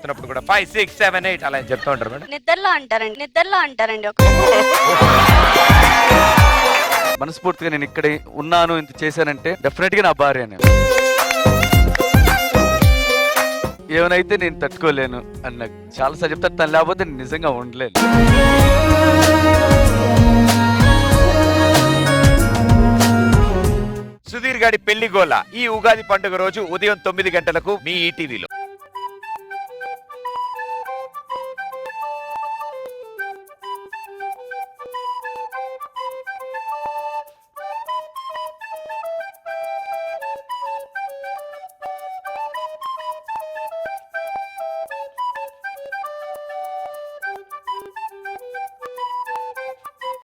చెప్తున్నప్పుడు కూడా 5, 6, 7, 8 అలా చెప్తూ ఉంటారు మేడం. నిద్రలో అంటారండి మనస్ఫూర్తిగా నేను ఇక్కడ ఉన్నాను, ఇంత చేశానంటే డెఫినెట్ గా నా భార్యనే. ఏమైతే నేను తట్టుకోలేను అని నాకు చాలాసార్లు చెప్తాను. తను లేకపోతే నేను నిజంగా ఉండలేను. సుధీర్ గారి పెళ్లి గోల ఈ ఉగాది పండుగ రోజు ఉదయం 9 గంటలకు మీ ఈటీవీలో.